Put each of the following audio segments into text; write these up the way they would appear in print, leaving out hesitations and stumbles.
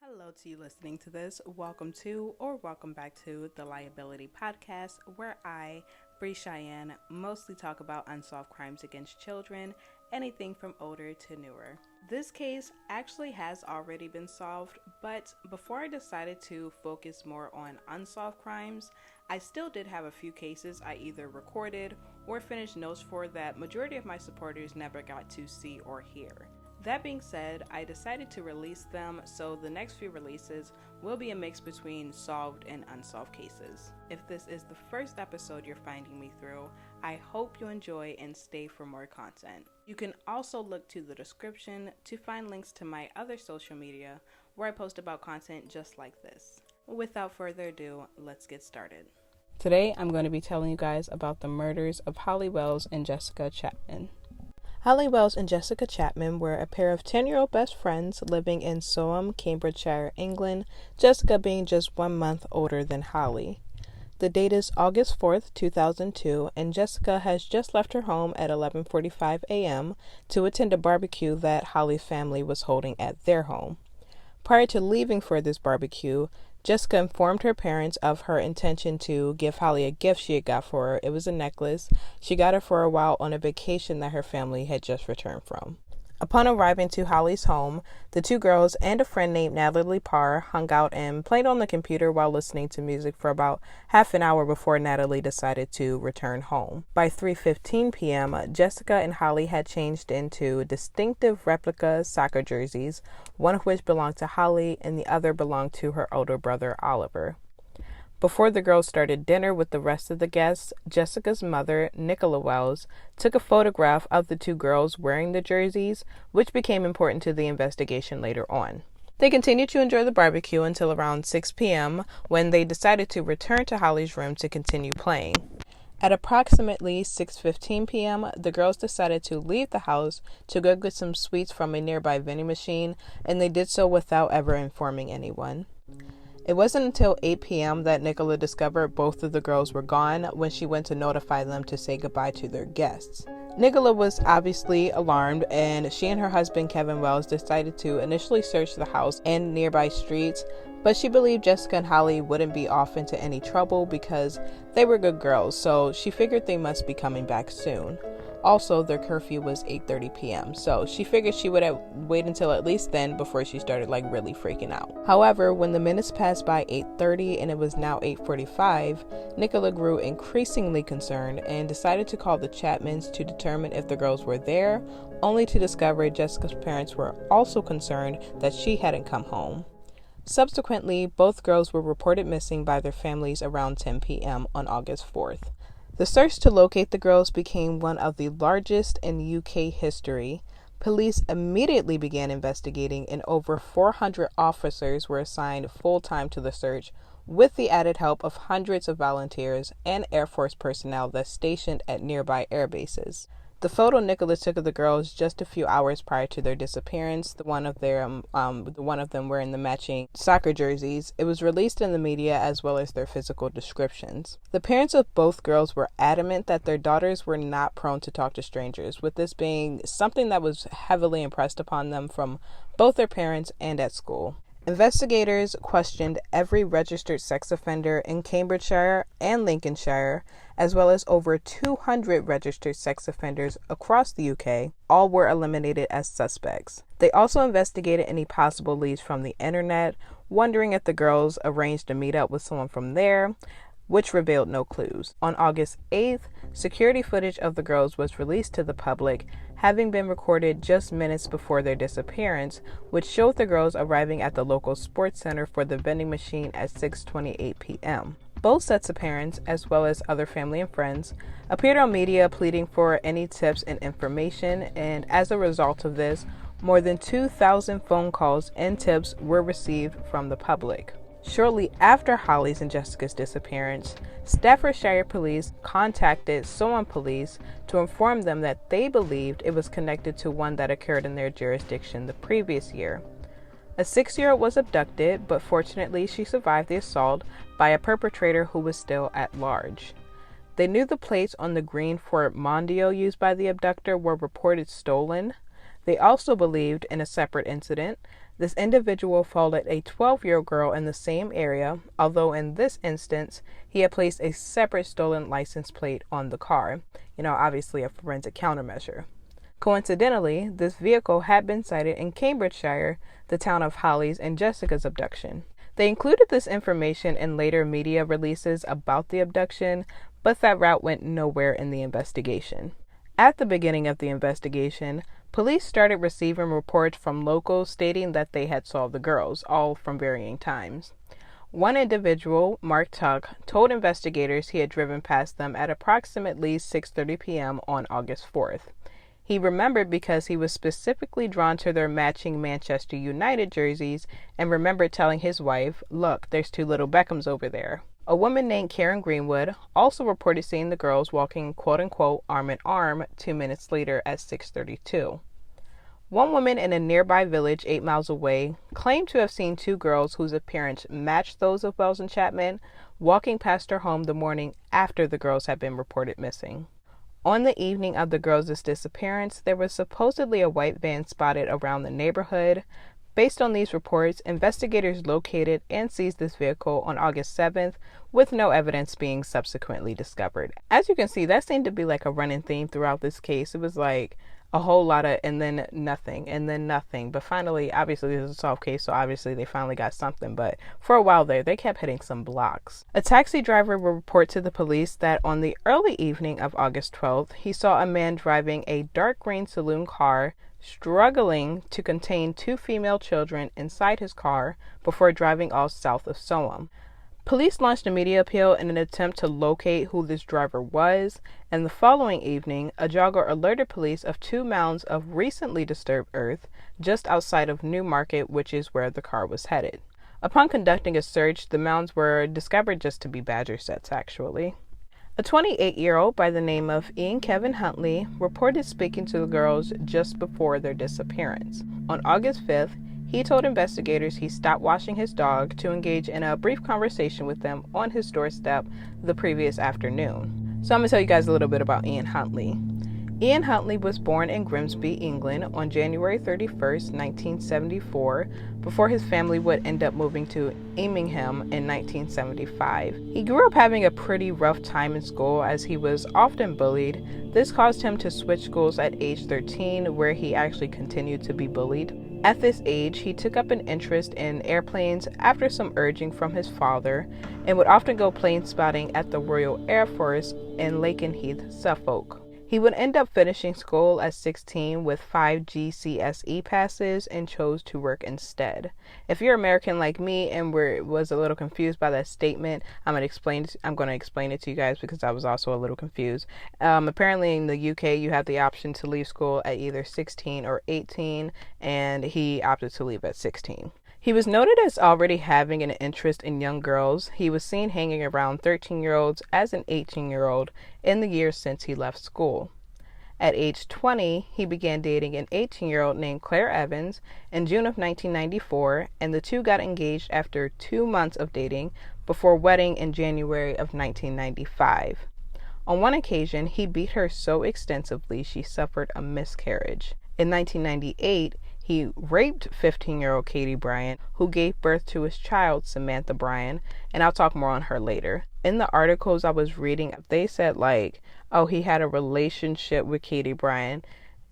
Hello to you listening to this. Welcome to or welcome back to the Liability podcast, where I, Bree Cheyenne, mostly talk about unsolved crimes against children, anything from older to newer. This case actually has already been solved, but before I decided to focus more on unsolved crimes, I still did have a few cases I either recorded or finished notes for that majority of my supporters never got to see or hear. That being said, I decided to release them, so the next few releases will be a mix between solved and unsolved cases. If this is the first episode you're finding me through, I hope you enjoy and stay for more content. You can also look to the description to find links to my other social media where I post about content just like this. Without further ado, let's get started. Today, I'm going to be telling you guys about the murders of Huntley, Wells, and Jessica Chapman. Huntley, Wells, and Jessica Chapman were a pair of 10-year-old best friends living in Soham, Cambridgeshire, England, Jessica being just 1 month older than Huntley. The date is August 4th, 2002, and Jessica has just left her home at 11:45 a.m. to attend a barbecue that Huntley's family was holding at their home. Prior to leaving for this barbecue, Jessica informed her parents of her intention to give Huntley a gift she had got for her. It was a necklace. She got it for a while on a vacation that her family had just returned from. Upon arriving to Huntley's home, the two girls and a friend named Natalie Parr hung out and played on the computer while listening to music for about half an hour before Natalie decided to return home. By 3:15 p.m., Jessica and Huntley had changed into distinctive replica soccer jerseys, one of which belonged to Huntley and the other belonged to her older brother, Oliver. Before the girls started dinner with the rest of the guests, Jessica's mother, Nicola Wells, took a photograph of the two girls wearing the jerseys, which became important to the investigation later on. They continued to enjoy the barbecue until around 6 p.m. when they decided to return to Huntley's room to continue playing. At approximately 6:15 p.m., the girls decided to leave the house to go get some sweets from a nearby vending machine, and they did so without ever informing anyone. It wasn't until 8 p.m. that Nicola discovered both of the girls were gone when she went to notify them to say goodbye to their guests. Nicola was obviously alarmed, and she and her husband, Kevin Wells, decided to initially search the house and nearby streets, but she believed Jessica and Huntley wouldn't be off into any trouble because they were good girls, so she figured they must be coming back soon. Also, their curfew was 8:30 p.m., so she figured she would wait until at least then before she started really freaking out. However, when the minutes passed by 8:30 and it was now 8:45, Nicola grew increasingly concerned and decided to call the Chapmans to determine if the girls were there, only to discover Jessica's parents were also concerned that she hadn't come home. Subsequently, both girls were reported missing by their families around 10 p.m. on August 4th. The search to locate the girls became one of the largest in UK history. Police immediately began investigating, and over 400 officers were assigned full-time to the search, with the added help of hundreds of volunteers and Air Force personnel that's stationed at nearby air bases. The photo Nicola took of the girls just a few hours prior to their disappearance, the one of them wearing the matching soccer jerseys, it was released in the media as well as their physical descriptions. The parents of both girls were adamant that their daughters were not prone to talk to strangers, with this being something that was heavily impressed upon them from both their parents and at school. Investigators questioned every registered sex offender in Cambridgeshire and Lincolnshire, as well as over 200 registered sex offenders across the UK. All were eliminated as suspects. They also investigated any possible leads from the internet, wondering if the girls arranged a meetup with someone from there, which revealed no clues. On August 8th, security footage of the girls was released to the public, having been recorded just minutes before their disappearance, which showed the girls arriving at the local sports center for the vending machine at 6:28 p.m. Both sets of parents, as well as other family and friends, appeared on media pleading for any tips and information, and as a result of this, more than 2,000 phone calls and tips were received from the public. Shortly after Huntley's and Jessica's disappearance, Staffordshire police contacted Soham police to inform them that they believed it was connected to one that occurred in their jurisdiction the previous year. A 6-year-old was abducted, but fortunately she survived the assault by a perpetrator who was still at large. They knew the plates on the green Ford Mondeo used by the abductor were reported stolen. They also believed, in a separate incident, This individual followed a 12-year-old girl in the same area, although in this instance, he had placed a separate stolen license plate on the car. Obviously a forensic countermeasure. Coincidentally, this vehicle had been sighted in Cambridgeshire, the town of Holly's and Jessica's abduction. They included this information in later media releases about the abduction, but that route went nowhere in the investigation. At the beginning of the investigation, police started receiving reports from locals stating that they had saw the girls, all from varying times. One individual, Mark Tuck, told investigators he had driven past them at approximately 6:30 p.m. on August 4th. He remembered because he was specifically drawn to their matching Manchester United jerseys and remembered telling his wife, "Look, there's two little Beckhams over there." A woman named Karen Greenwood also reported seeing the girls walking quote-unquote arm in arm 2 minutes later at 6:32. One woman in a nearby village 8 miles away claimed to have seen two girls whose appearance matched those of Wells and Chapman walking past her home the morning after the girls had been reported missing. On the evening of the girls' disappearance, there was supposedly a white van spotted around the neighborhood. Based on these reports, investigators located and seized this vehicle on August 7th, with no evidence being subsequently discovered. As you can see, that seemed to be like a running theme throughout this case. It was like a whole lot of and then nothing. But finally, obviously, this is a solved case, so obviously they finally got something. But for a while there, they kept hitting some blocks. A taxi driver will report to the police that on the early evening of August 12th, he saw a man driving a dark green saloon car, struggling to contain two female children inside his car before driving off south of Soham. Police launched a media appeal in an attempt to locate who this driver was, and the following evening, a jogger alerted police of two mounds of recently disturbed earth just outside of Newmarket, which is where the car was headed. Upon conducting a search, the mounds were discovered just to be badger setts, actually. A 28-year-old by the name of Ian Kevin Huntley reported speaking to the girls just before their disappearance. On August 5th, he told investigators he stopped washing his dog to engage in a brief conversation with them on his doorstep the previous afternoon. So I'm going to tell you guys a little bit about Ian Huntley. Ian Huntley was born in Grimsby, England on January 31st, 1974, before his family would end up moving to Immingham in 1975. He grew up having a pretty rough time in school as he was often bullied. This caused him to switch schools at age 13, where he actually continued to be bullied. At this age, he took up an interest in airplanes after some urging from his father and would often go plane spotting at the Royal Air Force in Lakenheath, Suffolk. He would end up finishing school at 16 with 5 GCSE passes and chose to work instead. If you're American like me and was a little confused by that statement, I'm going to explain it to you guys because I was also a little confused. Apparently in the UK, you have the option to leave school at either 16 or 18, and he opted to leave at 16. He was noted as already having an interest in young girls. He was seen hanging around 13-year-olds as an 18-year-old in the years since he left school. At age 20, he began dating an 18-year-old named Claire Evans in June of 1994, and the two got engaged after 2 months of dating before wedding in January of 1995. On one occasion, he beat her so extensively she suffered a miscarriage. In 1998, he raped 15-year-old Katie Bryan, who gave birth to his child, Samantha Bryan, and I'll talk more on her later. In the articles I was reading, they said he had a relationship with Katie Bryan.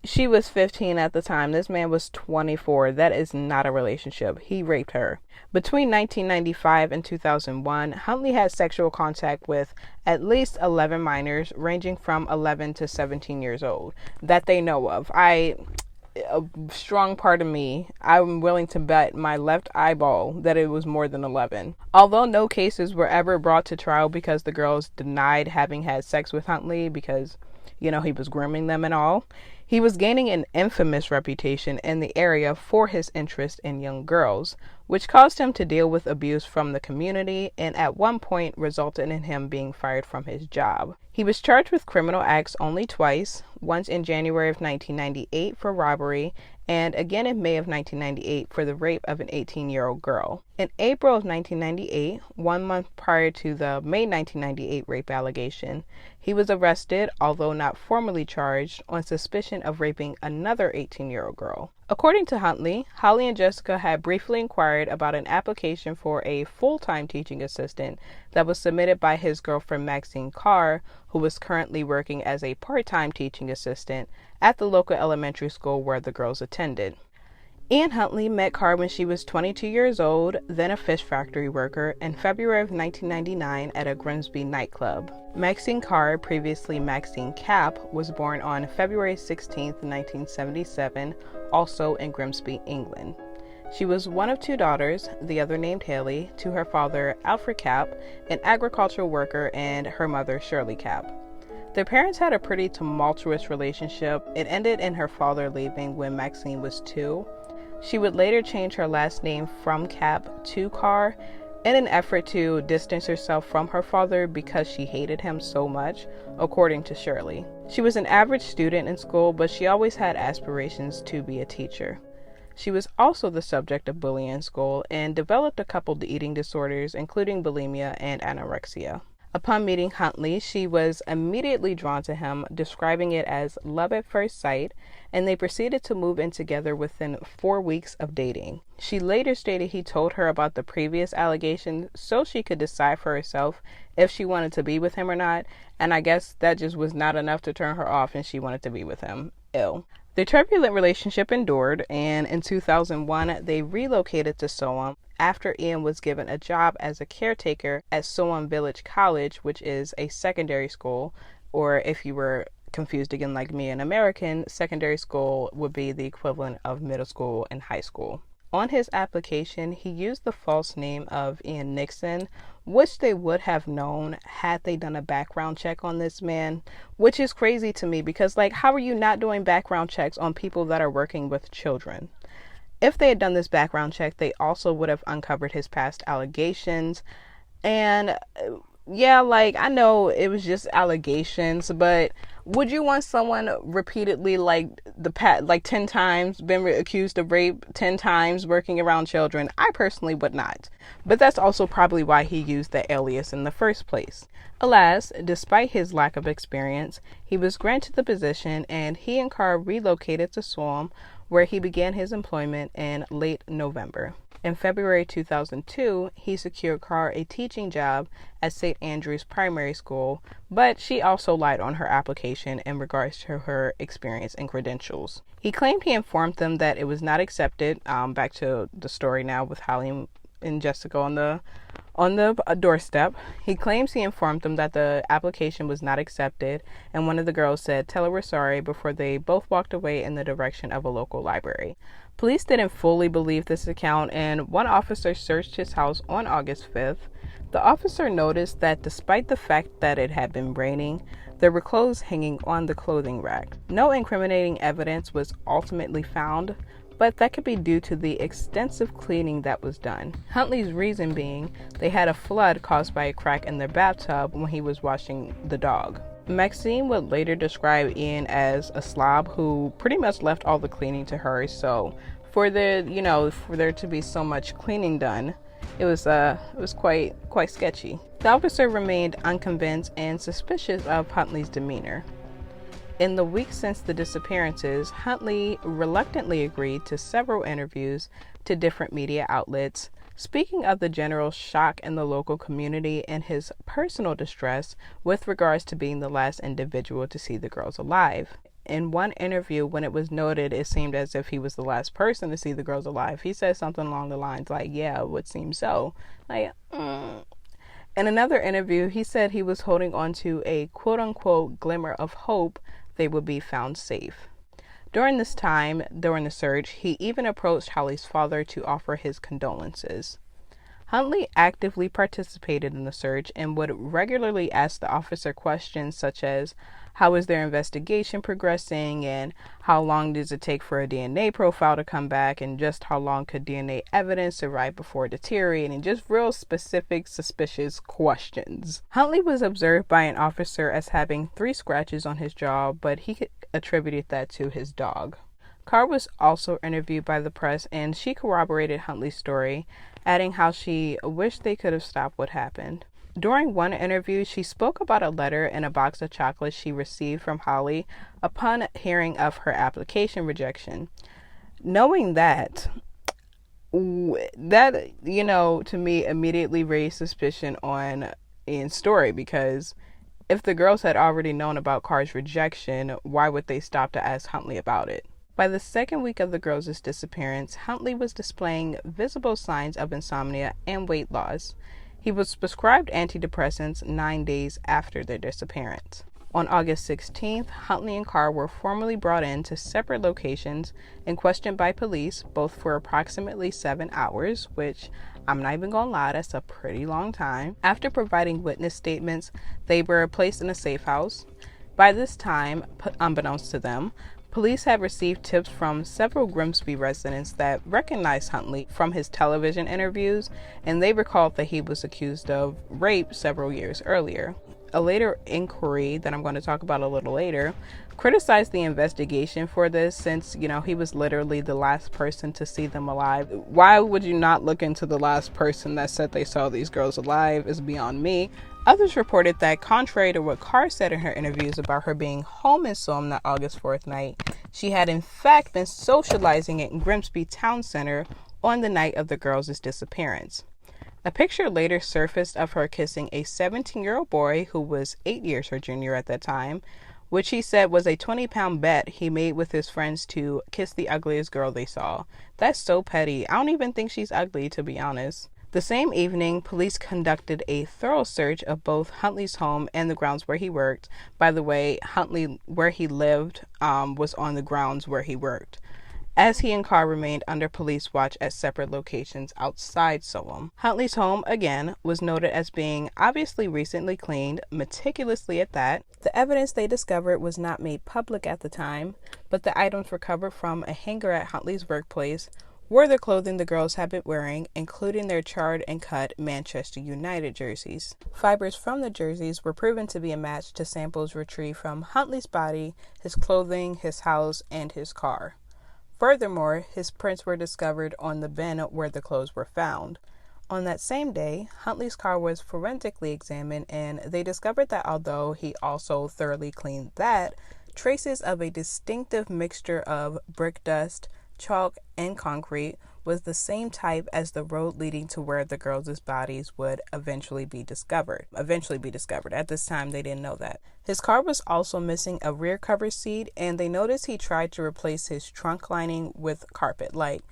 She was 15 at the time. This man was 24. That is not a relationship. He raped her. Between 1995 and 2001, Huntley had sexual contact with at least 11 minors, ranging from 11 to 17 years old, that they know of. A strong part of me, I'm willing to bet my left eyeball that it was more than 11. Although no cases were ever brought to trial because the girls denied having had sex with Huntley because, he was grooming them and all, he was gaining an infamous reputation in the area for his interest in young girls, which caused him to deal with abuse from the community and at one point resulted in him being fired from his job. He was charged with criminal acts only twice, once in January of 1998 for robbery and again in May of 1998 for the rape of an 18-year-old girl. In April of 1998, 1 month prior to the May 1998 rape allegation, he was arrested, although not formally charged, on suspicion of raping another 18-year-old girl. According to Huntley, Holly and Jessica had briefly inquired about an application for a full-time teaching assistant that was submitted by his girlfriend Maxine Carr, who was currently working as a part-time teaching assistant at the local elementary school where the girls attended. Ann Huntley met Carr when she was 22 years old, then a fish factory worker, in February of 1999 at a Grimsby nightclub. Maxine Carr, previously Maxine Cap, was born on February 16, 1977, also in Grimsby, England. She was one of two daughters, the other named Haley, to her father, Alfred Cap, an agricultural worker, and her mother, Shirley Cap. Their parents had a pretty tumultuous relationship. It ended in her father leaving when Maxine was 2. She would later change her last name from Cap to Carr in an effort to distance herself from her father because she hated him so much, according to Shirley. She was an average student in school, but she always had aspirations to be a teacher. She was also the subject of bullying in school and developed a couple of eating disorders, including bulimia and anorexia. Upon meeting Huntley, she was immediately drawn to him, describing it as love at first sight, and they proceeded to move in together within 4 weeks of dating. She later stated he told her about the previous allegations so she could decide for herself if she wanted to be with him or not, and I guess that just was not enough to turn her off and she wanted to be with him. Ew. The turbulent relationship endured, and in 2001, they relocated to Soham after Ian was given a job as a caretaker at Soham Village College, which is a secondary school, or if you were confused again like me, an American, secondary school would be the equivalent of middle school and high school. On his application, he used the false name of Ian Nixon, which they would have known had they done a background check on this man, which is crazy to me because, like, how are you not doing background checks on people that are working with children? If they had done this background check, they also would have uncovered his past allegations. And yeah, like, I know it was just allegations, but would you want someone repeatedly, like 10 times been accused of rape, 10 times working around children? I personally would not. But that's also probably why he used the alias in the first place. Alas, despite his lack of experience, he was granted the position, and he and Carr relocated to Soham, where he began his employment in late November. In February 2002, he secured Carr a teaching job at St. Andrew's Primary School, but she also lied on her application in regards to her experience and credentials. He claimed he informed them that it was not accepted. Back to the story now with Holly and Jessica on the doorstep. He claims he informed them that the application was not accepted, and one of the girls said, "Tell her we're sorry," before they both walked away in the direction of a local library. Police didn't fully believe this account, and one officer searched his house on August 5th. The officer noticed that despite the fact that it had been raining, there were clothes hanging on the clothing rack. No incriminating evidence was ultimately found, but that could be due to the extensive cleaning that was done. Huntley's reason being they had a flood caused by a crack in their bathtub when he was washing the dog. Maxine would later describe Ian as a slob who pretty much left all the cleaning to her, so for there to be so much cleaning done, it was quite sketchy. The officer remained unconvinced and suspicious of Huntley's demeanor. In the weeks since the disappearances, Huntley reluctantly agreed to several interviews to different media outlets, speaking of the general shock in the local community and his personal distress with regards to being the last individual to see the girls alive. In one interview, when it was noted it seemed as if he was the last person to see the girls alive, he said something along the lines like, "Yeah, it would seem so." In another interview, he said he was holding on to a quote-unquote glimmer of hope they would be found safe. During this time, during the search, he even approached Holly's father to offer his condolences. Huntley actively participated in the search and would regularly ask the officer questions such as, how is their investigation progressing, and how long does it take for a DNA profile to come back, and just how long could DNA evidence survive before deteriorating, and just real specific, suspicious questions. Huntley was observed by an officer as having 3 scratches on his jaw, but he attributed that to his dog. Carr was also interviewed by the press, and she corroborated Huntley's story, adding how she wished they could have stopped what happened. During one interview, she spoke about a letter and a box of chocolates she received from Holly upon hearing of her application rejection. Knowing that, to me, immediately raised suspicion on Ian's story, because if the girls had already known about Carr's rejection, why would they stop to ask Huntley about it? By the second week of the girls' disappearance, Huntley was displaying visible signs of insomnia and weight loss. He was prescribed antidepressants 9 days after their disappearance. On August 16th, Huntley and Carr were formally brought in to separate locations and questioned by police, both for approximately 7 hours, which I'm not even gonna lie, that's a pretty long time. After providing witness statements, they were placed in a safe house. By this time, unbeknownst to them, police had received tips from several Grimsby residents that recognized Huntley from his television interviews, and they recalled that he was accused of rape several years earlier. A later inquiry that I'm going to talk about a little later criticized the investigation for this, since, he was literally the last person to see them alive. Why would you not look into the last person that said they saw these girls alive is beyond me. Others reported that, contrary to what Carr said in her interviews about her being home in Soham that August 4th night, she had in fact been socializing at Grimsby Town Center on the night of the girls' disappearance. A picture later surfaced of her kissing a 17-year-old boy who was 8 years her junior at that time, which he said was a 20-pound bet he made with his friends to kiss the ugliest girl they saw. That's so petty. I don't even think she's ugly, to be honest. The same evening, police conducted a thorough search of both Huntley's home and the grounds where he worked. By the way, Huntley, where he lived, was on the grounds where he worked, as he and Carr remained under police watch at separate locations outside Soham. Huntley's home, again, was noted as being obviously recently cleaned, meticulously at that. The evidence they discovered was not made public at the time, but the items recovered from a hanger at Huntley's workplace were the clothing the girls had been wearing, including their charred and cut Manchester United jerseys. Fibers from the jerseys were proven to be a match to samples retrieved from Huntley's body, his clothing, his house, and his car. Furthermore, his prints were discovered on the bin where the clothes were found. On that same day, Huntley's car was forensically examined, and they discovered that although he also thoroughly cleaned that, traces of a distinctive mixture of brick dust, chalk, and concrete was the same type as the road leading to where the girls' bodies would eventually be discovered. At this time, they didn't know that. His car was also missing a rear cover seat, and they noticed he tried to replace his trunk lining with carpet, like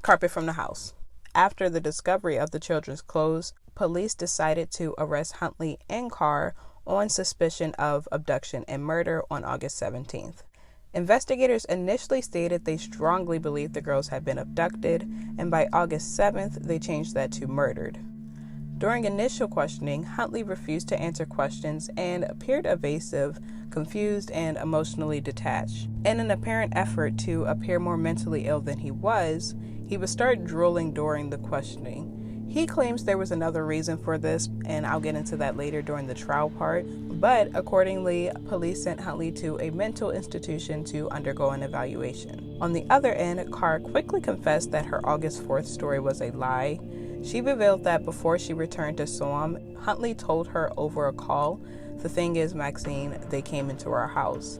carpet from the house. After the discovery of the children's clothes, police decided to arrest Huntley and Carr on suspicion of abduction and murder on August 17th. Investigators initially stated they strongly believed the girls had been abducted, and by August 7th, they changed that to murdered. During initial questioning, Huntley refused to answer questions and appeared evasive, confused, and emotionally detached. In an apparent effort to appear more mentally ill than he would start drooling during the questioning. He claims there was another reason for this, and I'll get into that later during the trial part, but accordingly, police sent Huntley to a mental institution to undergo an evaluation. On the other end, Carr quickly confessed that her August 4th story was a lie. She revealed that before she returned to Soham, Huntley told her over a call, "The thing is, Maxine, they came into our house."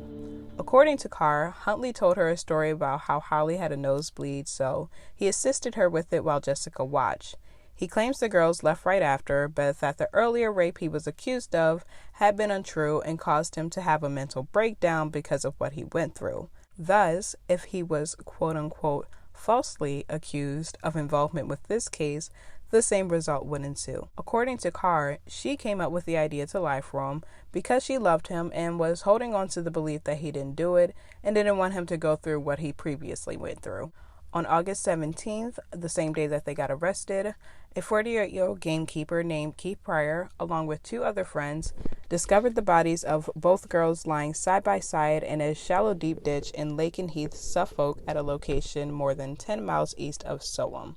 According to Carr, Huntley told her a story about how Holly had a nosebleed, so he assisted her with it while Jessica watched. He claims the girls left right after, but that the earlier rape he was accused of had been untrue and caused him to have a mental breakdown because of what he went through. Thus, if he was quote-unquote falsely accused of involvement with this case, the same result would ensue. According to Carr, she came up with the idea to lie for him because she loved him and was holding on to the belief that he didn't do it and didn't want him to go through what he previously went through. On August 17th, the same day that they got arrested, a 48-year-old gamekeeper named Keith Pryor, along with 2 other friends, discovered the bodies of both girls lying side by side in a shallow deep ditch in Lakenheath, Suffolk, at a location more than 10 miles east of Soham.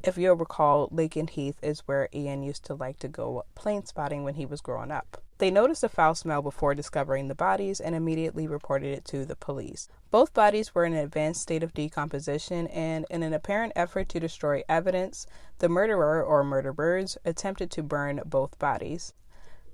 If you'll recall, Lake and Heath is where Ian used to like to go plane spotting when he was growing up. They noticed a foul smell before discovering the bodies and immediately reported it to the police. Both bodies were in an advanced state of decomposition, and in an apparent effort to destroy evidence, the murderer or murderers attempted to burn both bodies.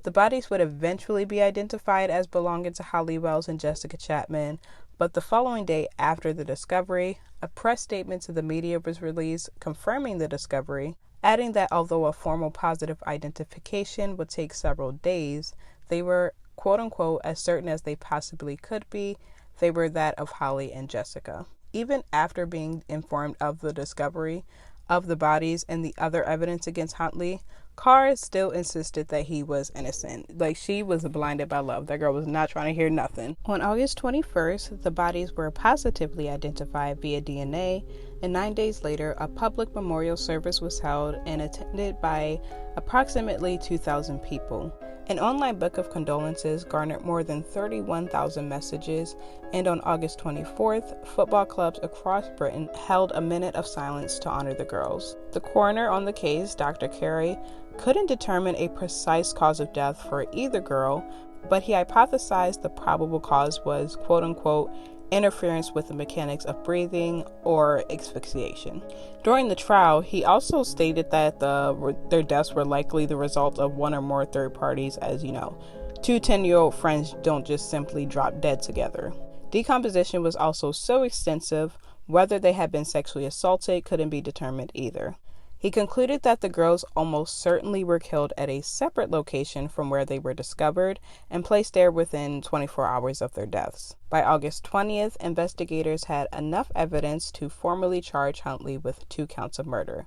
The bodies would eventually be identified as belonging to Huntley, Wells, and Jessica Chapman, but the following day after the discovery, a press statement to the media was released confirming the discovery, adding that although a formal positive identification would take several days, they were, quote-unquote, as certain as they possibly could be, they were that of Holly and Jessica. Even after being informed of the discovery of the bodies and the other evidence against Huntley, Carr still insisted that he was innocent. Like, she was blinded by love. That girl was not trying to hear nothing. On August 21st, the bodies were positively identified via DNA, and 9 days later, a public memorial service was held and attended by approximately 2,000 people. An online book of condolences garnered more than 31,000 messages, and on August 24th, football clubs across Britain held a minute of silence to honor the girls. The coroner on the case, Dr. Carey, couldn't determine a precise cause of death for either girl, but he hypothesized the probable cause was, quote-unquote, interference with the mechanics of breathing or asphyxiation. During the trial, he also stated that their deaths were likely the result of one or more third parties, as you know, 2 10-year-old friends don't just simply drop dead together. Decomposition was also so extensive, whether they had been sexually assaulted couldn't be determined either. He concluded that the girls almost certainly were killed at a separate location from where they were discovered and placed there within 24 hours of their deaths. By August 20th, investigators had enough evidence to formally charge Huntley with 2 counts of murder.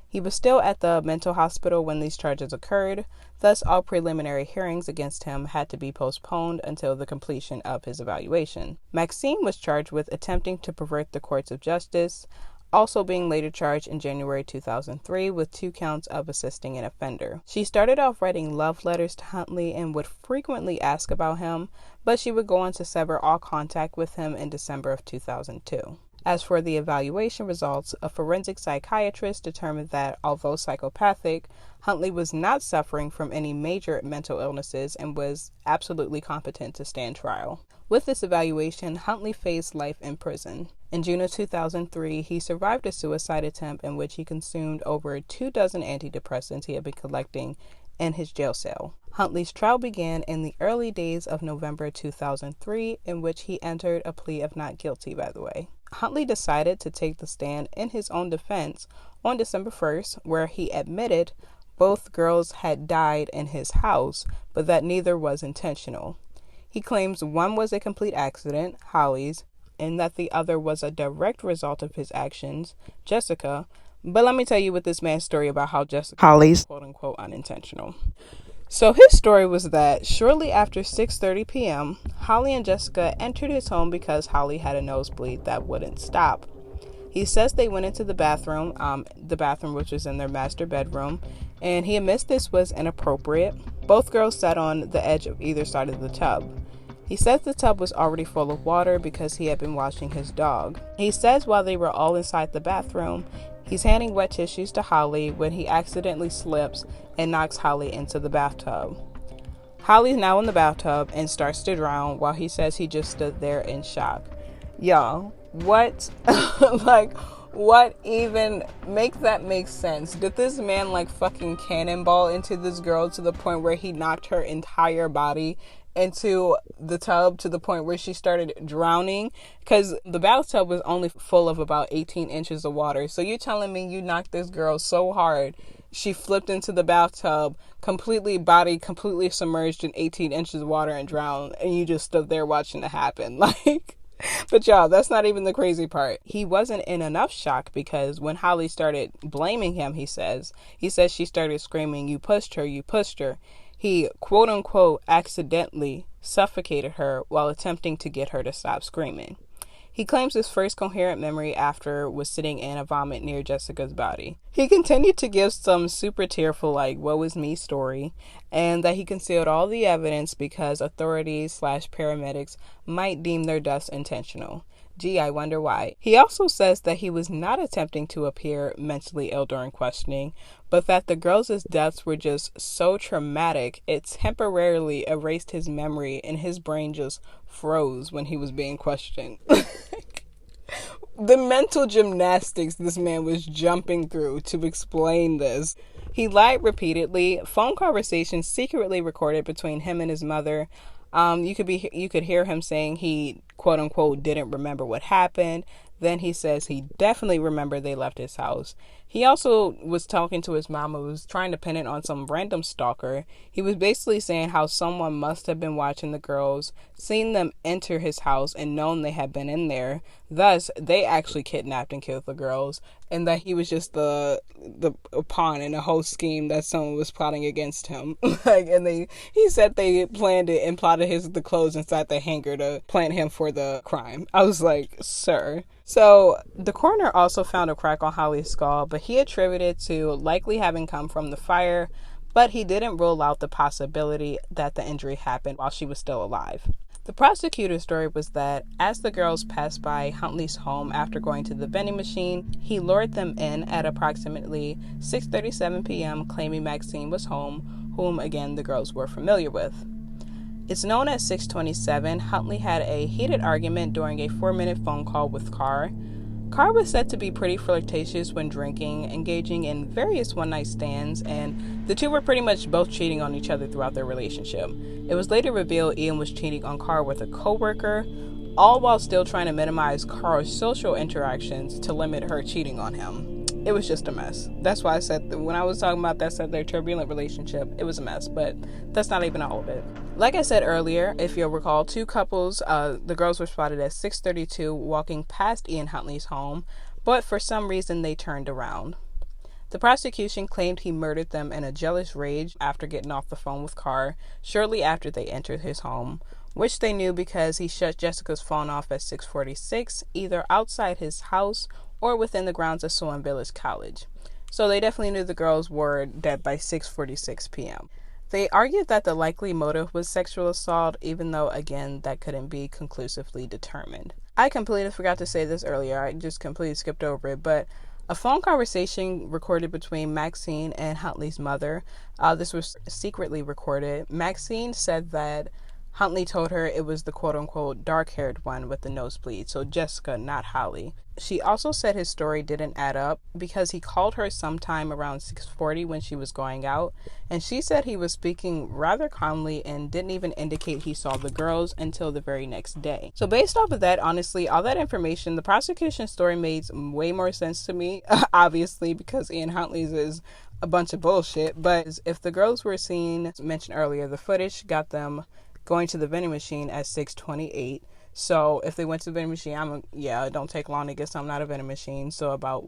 He was still at the mental hospital when these charges occurred, thus all preliminary hearings against him had to be postponed until the completion of his evaluation. Maxine was charged with attempting to pervert the courts of justice, also being later charged in January 2003 with 2 counts of assisting an offender. She started off writing love letters to Huntley and would frequently ask about him, but she would go on to sever all contact with him in December of 2002. As for the evaluation results, a forensic psychiatrist determined that, although psychopathic, Huntley was not suffering from any major mental illnesses and was absolutely competent to stand trial. With this evaluation, Huntley faced life in prison. In June of 2003, he survived a suicide attempt in which he consumed over 24 antidepressants he had been collecting in his jail cell. Huntley's trial began in the early days of November 2003, in which he entered a plea of not guilty, by the way. Huntley decided to take the stand in his own defense on December 1st, where he admitted both girls had died in his house, but that neither was intentional. He claims one was a complete accident, Holly's, and that the other was a direct result of his actions, Jessica. But let me tell you what this man's story about how Jessica Holly's quote-unquote unintentional. So his story was that shortly after 6:30 p.m., Holly and Jessica entered his home because Holly had a nosebleed that wouldn't stop. He says they went into the bathroom which was in their master bedroom, and he admits this was inappropriate. Both girls sat on the edge of either side of the tub. He says the tub was already full of water because he had been washing his dog. He says while they were all inside the bathroom, he's handing wet tissues to Holly when he accidentally slips and knocks Holly into the bathtub. Holly's now in the bathtub and starts to drown while he says he just stood there in shock. Y'all, what? What even make that make sense? Did this man fucking cannonball into this girl to the point where he knocked her entire body into the tub to the point where she started drowning? Because the bathtub was only full of about 18 inches of water. So you're telling me you knocked this girl so hard she flipped into the bathtub, completely submerged in 18 inches of water and drowned, and you just stood there watching it happen? But y'all, that's not even the crazy part. He wasn't in enough shock because when Holly started blaming him, he says she started screaming, you pushed her. He, quote unquote, accidentally suffocated her while attempting to get her to stop screaming. He claims his first coherent memory after was sitting in a vomit near Jessica's body. He continued to give some super tearful woe is me story, and that he concealed all the evidence because authorities / paramedics might deem their deaths intentional. Gee, I wonder why. He also says that he was not attempting to appear mentally ill during questioning, but that the girls' deaths were just so traumatic, it temporarily erased his memory and his brain just froze when he was being questioned. The mental gymnastics this man was jumping through to explain this. He lied repeatedly. Phone conversations secretly recorded between him and his mother. You could hear him saying he, quote unquote, didn't remember what happened. Then he says he definitely remembered they left his house. He also was talking to his mom, who was trying to pin it on some random stalker. He was basically saying how someone must have been watching the girls, seen them enter his house, and known they had been in there. Thus, they actually kidnapped and killed the girls, and that he was just the pawn in a whole scheme that someone was plotting against him. He said they planned it and plotted the clothes inside the hangar to plant him for the crime. I was like, sir. So the coroner also found a crack on Holly's skull, but he attributed it to likely having come from the fire, but he didn't rule out the possibility that the injury happened while she was still alive. The prosecutor's story was that as the girls passed by Huntley's home after going to the vending machine, he lured them in at approximately 6:37 p.m., claiming Maxine was home, whom again the girls were familiar with. It's known as 6:27. Huntley had a heated argument during a 4-minute phone call with Carr. Carr was said to be pretty flirtatious when drinking, engaging in various one-night stands, and the two were pretty much both cheating on each other throughout their relationship. It was later revealed Ian was cheating on Carr with a co-worker, all while still trying to minimize Carr's social interactions to limit her cheating on him. It was just a mess. That's why I said, when I was talking about that, said their turbulent relationship, it was a mess, but that's not even all of it. Like I said earlier, if you'll recall, two couples, the girls were spotted at 6:32 walking past Ian Huntley's home, but for some reason they turned around. The prosecution claimed he murdered them in a jealous rage after getting off the phone with Carr shortly after they entered his home, which they knew because he shut Jessica's phone off at 6:46, either outside his house or within the grounds of Soham Village College. So they definitely knew the girls were dead by 6:46 p.m. They argued that the likely motive was sexual assault, even though, again, that couldn't be conclusively determined. I completely forgot to say this earlier. I just completely skipped over it, but a phone conversation recorded between Maxine and Huntley's mother. This was secretly recorded. Maxine said that Huntley told her it was the quote-unquote dark-haired one with the nosebleed, so Jessica, not Holly. She also said his story didn't add up because he called her sometime around 6:40 when she was going out, and she said he was speaking rather calmly and didn't even indicate he saw the girls until the very next day. So based off of that, honestly, all that information, the prosecution story made way more sense to me, obviously, because Ian Huntley's is a bunch of bullshit, but if the girls were seen, as mentioned earlier, the footage got them going to the vending machine at 6:28. So if they went to the vending machine, it don't take long to get something out of a vending machine. So about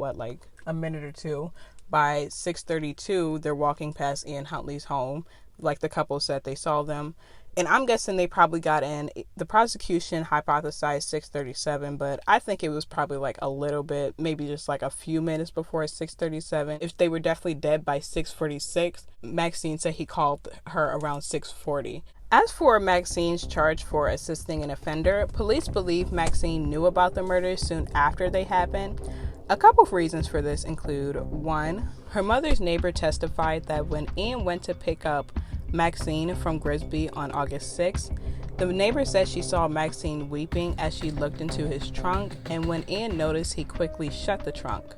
a minute or two. By 6:32, they're walking past Ian Huntley's home. Like the couple said, they saw them. And I'm guessing they probably got in. The prosecution hypothesized 6:37, but I think it was probably a little bit, maybe just a few minutes before 6:37. If they were definitely dead by 6:46, Maxine said he called her around 6:40. As for Maxine's charge for assisting an offender, police believe Maxine knew about the murders soon after they happened. A couple of reasons for this include, one, her mother's neighbor testified that when Ian went to pick up Maxine from Grizzly on August 6th, the neighbor said she saw Maxine weeping as she looked into his trunk, and when Ian noticed, he quickly shut the trunk.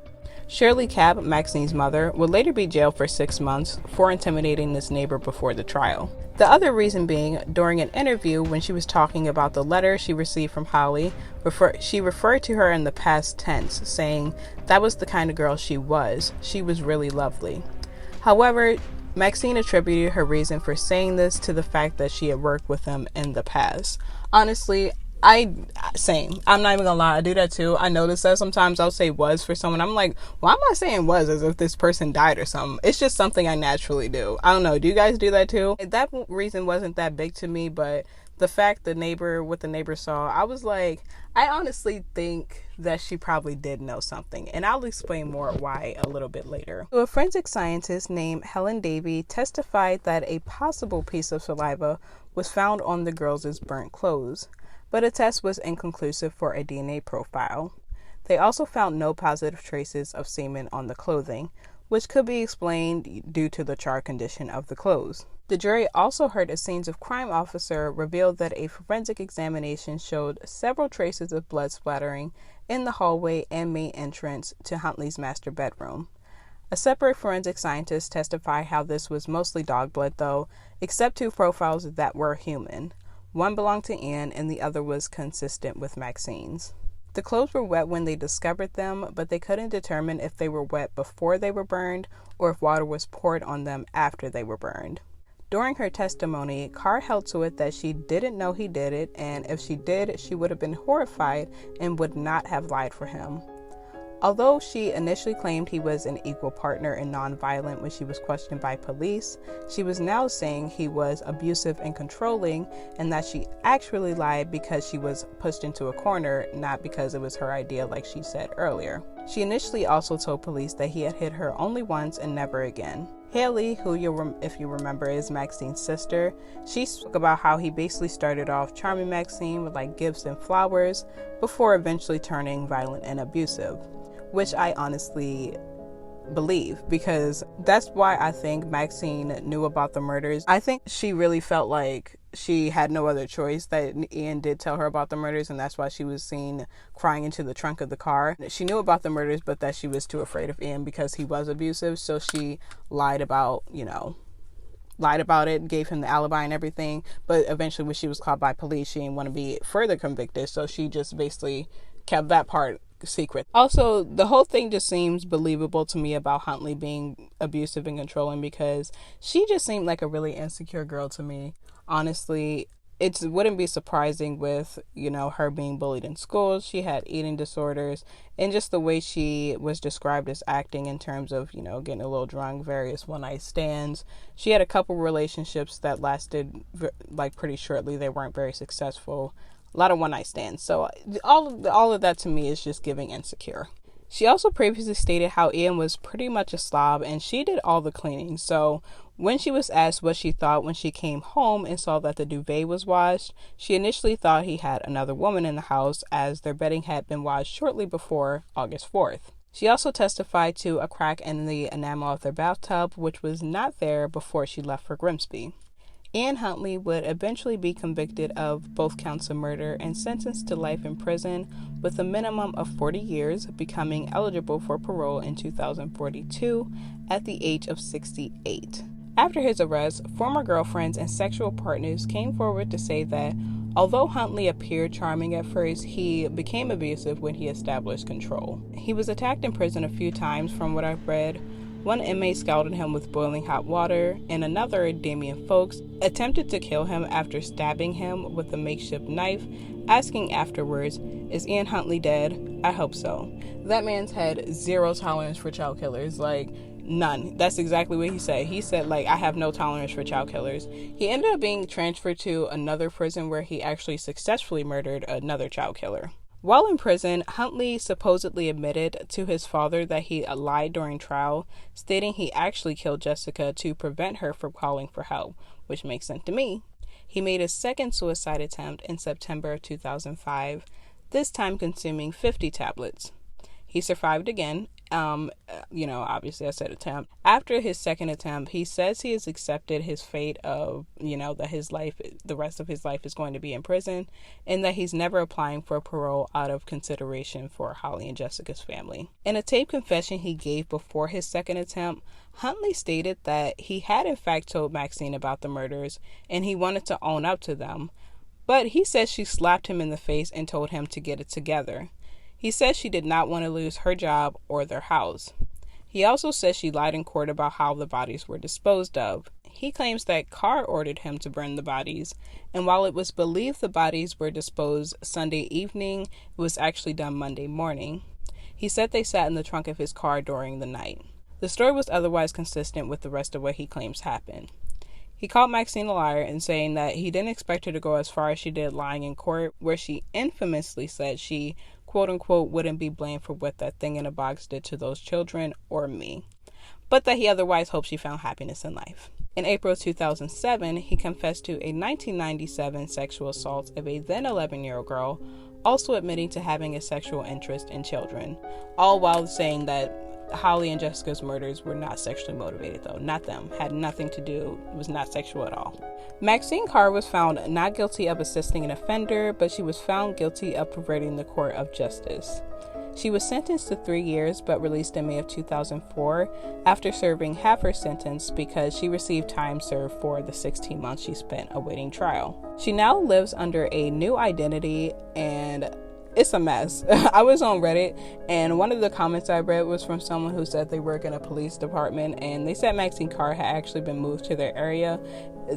Shirley Capp, Maxine's mother, would later be jailed for 6 months for intimidating this neighbor before the trial. The other reason being, during an interview when she was talking about the letter she received from Holly, she referred to her in the past tense, saying that was the kind of girl she was. She was really lovely. However, Maxine attributed her reason for saying this to the fact that she had worked with him in the past. Honestly, same. I'm not even gonna lie, I do that too. I notice that sometimes I'll say was for someone. I'm like, why am I saying was as if this person died or something? It's just something I naturally do. I don't know. Do you guys do that too? That reason wasn't that big to me, but the fact what the neighbor saw, I was like, I honestly think that she probably did know something, and I'll explain more why a little bit later. So a forensic scientist named Helen Davey testified that a possible piece of saliva was found on the girls' burnt clothes. but a test was inconclusive for a DNA profile. They also found no positive traces of semen on the clothing, which could be explained due to the charred condition of the clothes. The jury also heard a scenes of crime officer reveal that a forensic examination showed several traces of blood splattering in the hallway and main entrance to Huntley's master bedroom. A separate forensic scientist testified how this was mostly dog blood though, except 2 profiles that were human. One belonged to Anne and the other was consistent with Maxine's. The clothes were wet when they discovered them, but they couldn't determine if they were wet before they were burned or if water was poured on them after they were burned. During her testimony, Carr held to it that she didn't know he did it, and if she did, she would have been horrified and would not have lied for him. Although she initially claimed he was an equal partner and nonviolent when she was questioned by police, she was now saying he was abusive and controlling, and that she actually lied because she was pushed into a corner, not because it was her idea like she said earlier. She initially also told police that he had hit her only once and never again. Haley, who if you remember is Maxine's sister, she spoke about how he basically started off charming Maxine with like gifts and flowers before eventually turning violent and abusive, which I honestly believe, because that's why I think Maxine knew about the murders. I think she really felt like she had no other choice, that Ian did tell her about the murders, and that's why she was seen crying into the trunk of the car. She knew about the murders, but that she was too afraid of Ian because he was abusive, so she lied about it, gave him the alibi and everything, but eventually when she was caught by police, she didn't want to be further convicted, so she just basically kept that part secret. Also, the whole thing just seems believable to me about Huntley being abusive and controlling, because she just seemed like a really insecure girl to me. Honestly, it wouldn't be surprising with, her being bullied in school. She had eating disorders, and just the way she was described as acting in terms of, getting a little drunk, various one-night stands. She had a couple relationships that lasted pretty shortly. They weren't very successful. A lot of one-night stands. So all of that to me is just giving insecure. She also previously stated how Ian was pretty much a slob and she did all the cleaning. So when she was asked what she thought when she came home and saw that the duvet was washed, she initially thought he had another woman in the house, as their bedding had been washed shortly before August 4th. She also testified to a crack in the enamel of their bathtub, which was not there before she left for Grimsby. Anne Huntley would eventually be convicted of both counts of murder and sentenced to life in prison with a minimum of 40 years, becoming eligible for parole in 2042 at the age of 68. After his arrest, former girlfriends and sexual partners came forward to say that although Huntley appeared charming at first, he became abusive when he established control. He was attacked in prison a few times from what I've read. One inmate scalded him with boiling hot water, and another, Damian Folks, attempted to kill him after stabbing him with a makeshift knife, asking afterwards, "Is Ian Huntley dead? I hope so." That man's had zero tolerance for child killers, none. That's exactly what he said. He said, I have no tolerance for child killers. He ended up being transferred to another prison where he actually successfully murdered another child killer. While in prison, Huntley supposedly admitted to his father that he lied during trial, stating he actually killed Jessica to prevent her from calling for help, which makes sense to me. He made a second suicide attempt in September of 2005, this time consuming 50 tablets. He survived again. Obviously I said attempt. After his second attempt, he says he has accepted his fate of, that the rest of his life is going to be in prison, and that he's never applying for parole out of consideration for Holly and Jessica's family. In a taped confession he gave before his second attempt, Huntley stated that he had in fact told Maxine about the murders, and he wanted to own up to them, but he says she slapped him in the face and told him to get it together. He says she did not want to lose her job or their house. He also says she lied in court about how the bodies were disposed of. He claims that Carr ordered him to burn the bodies, and while it was believed the bodies were disposed Sunday evening, it was actually done Monday morning. He said they sat in the trunk of his car during the night. The story was otherwise consistent with the rest of what he claims happened. He called Maxine a liar in saying that he didn't expect her to go as far as she did lying in court, where she infamously said she quote-unquote wouldn't be blamed for what that thing in a box did to those children or me, but that he otherwise hoped she found happiness in life. In April 2007, he confessed to a 1997 sexual assault of a then 11-year-old girl, also admitting to having a sexual interest in children, all while saying that Holly and Jessica's murders were not sexually motivated, though. Not them. Had nothing to do. It was not sexual at all. Maxine Carr was found not guilty of assisting an offender, but she was found guilty of perverting the court of justice. She was sentenced to 3 years, but released in May of 2004 after serving half her sentence because she received time served for the 16 months she spent awaiting trial. She now lives under a new identity, and it's a mess. I was on Reddit, and one of the comments I read was from someone who said they work in a police department, and they said Maxine Carr had actually been moved to their area.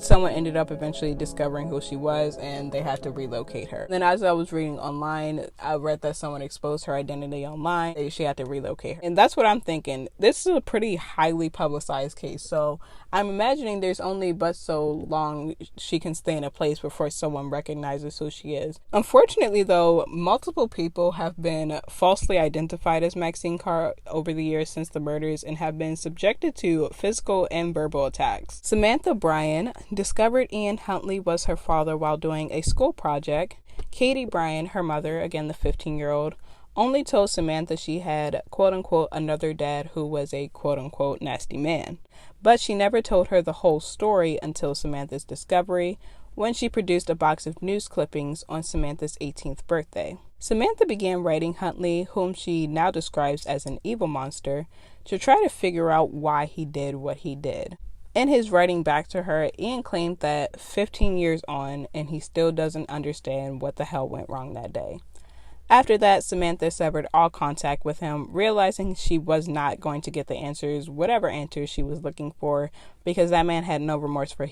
Someone ended up eventually discovering who she was, and they had to relocate her. Then as I was reading online, I read that someone exposed her identity online. She had to relocate her. And that's what I'm thinking. This is a pretty highly publicized case, so I'm imagining there's only but so long she can stay in a place before someone recognizes who she is. Unfortunately, though, multiple people have been falsely identified as Maxine Carr over the years since the murders and have been subjected to physical and verbal attacks. Samantha Bryan discovered Ian Huntley was her father while doing a school project. Katie Bryan, her mother, again the 15-year-old, only told Samantha she had, quote-unquote, another dad who was a, quote-unquote, nasty man. But she never told her the whole story until Samantha's discovery, when she produced a box of news clippings on Samantha's 18th birthday. Samantha began writing Huntley, whom she now describes as an evil monster, to try to figure out why he did what he did. In his writing back to her, Ian claimed that 15 years on, and he still doesn't understand what the hell went wrong that day. After that, Samantha severed all contact with him, realizing she was not going to get the answers, whatever answers she was looking for, because that man had no remorse for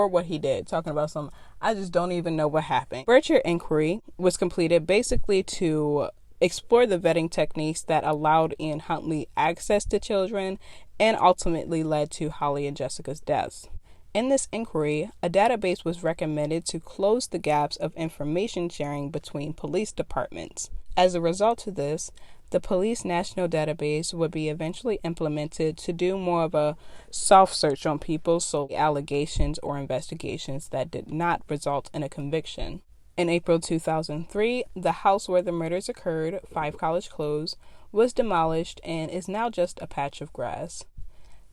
what he did. Talking about I just don't even know what happened. Bircher inquiry was completed basically to explore the vetting techniques that allowed Ian Huntley access to children and ultimately led to Holly and Jessica's deaths. In this inquiry, a database was recommended to close the gaps of information sharing between police departments. As a result of this, the Police National Database would be eventually implemented to do more of a soft search on people's allegations or investigations that did not result in a conviction. In April 2003, the house where the murders occurred, 5 College Close, was demolished and is now just a patch of grass.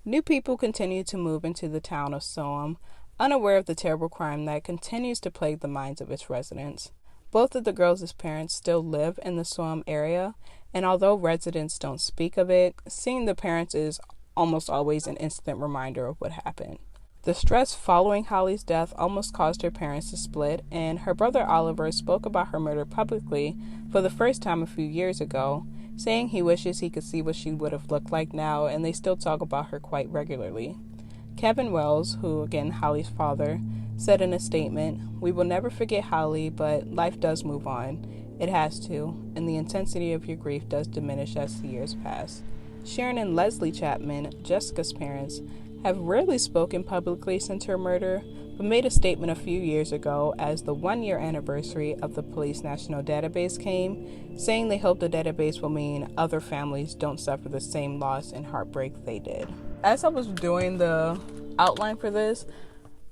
New people continue to move into the town of Soham, unaware of the terrible crime that continues to plague the minds of its residents. Both of the girls' parents still live in the Soham area, and although residents don't speak of it, seeing the parents is almost always an instant reminder of what happened. The stress following Holly's death almost caused her parents to split, and her brother Oliver spoke about her murder publicly for the first time a few years ago, saying he wishes he could see what she would have looked like now, and they still talk about her quite regularly. Kevin Wells, who, again, Holly's father, said in a statement, "We will never forget Holly, but life does move on. It has to, and the intensity of your grief does diminish as the years pass." Sharon and Leslie Chapman, Jessica's parents, have rarely spoken publicly since her murder, but made a statement a few years ago as the 1-year anniversary of the Police National Database came, saying they hope the database will mean other families don't suffer the same loss and heartbreak they did. As I was doing the outline for this,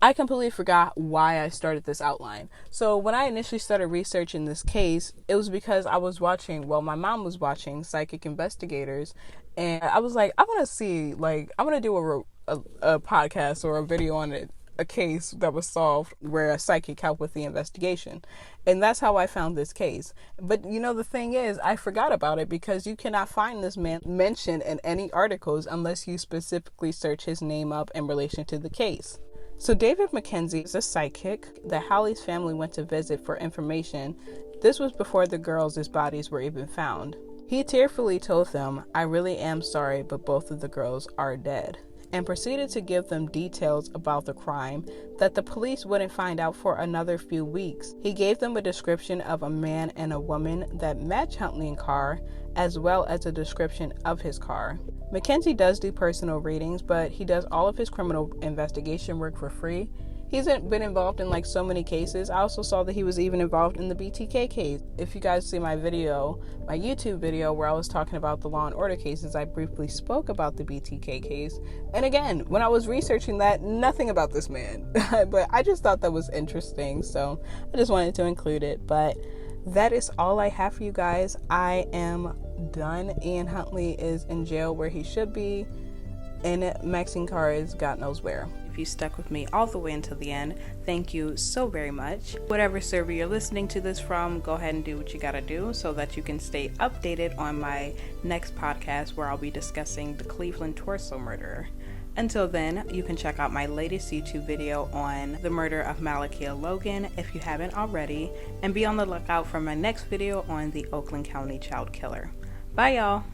I completely forgot why I started this outline. So when I initially started researching this case, it was because my mom was watching Psychic Investigators, and I was like, I want to see, I want to do a podcast or a video on it, a case that was solved where a psychic helped with the investigation. And that's how I found this case. But the thing is, I forgot about it because you cannot find this man mentioned in any articles unless you specifically search his name up in relation to the case. So David Mackenzie is a psychic that Holly's family went to visit for information. This was before the girls' bodies were even found. He tearfully told them, "I really am sorry, but both of the girls are dead," and proceeded to give them details about the crime that the police wouldn't find out for another few weeks. He gave them a description of a man and a woman that matched Huntley and Carr, as well as a description of his car. Mackenzie does do personal readings, but he does all of his criminal investigation work for free. he's been involved in like so many cases. I also saw that he was even involved in the BTK case. If you guys see my YouTube video where I was talking about the Law and Order cases, I briefly spoke about the BTK case. And again, when I was researching that, nothing about this man. But I just thought that was interesting, so I just wanted to include it. But that is all I have for you guys. I am done. Ian Huntley is in jail where he should be, and Maxine Carr is God knows where. If you stuck with me all the way until the end, thank you so very much. Whatever server you're listening to this from, go ahead and do what you gotta do so that you can stay updated on my next podcast where I'll be discussing the Cleveland torso murderer. Until then, you can check out my latest YouTube video on the murder of Malakia Logan if you haven't already, and be on the lookout for my next video on the Oakland County child killer. Bye y'all!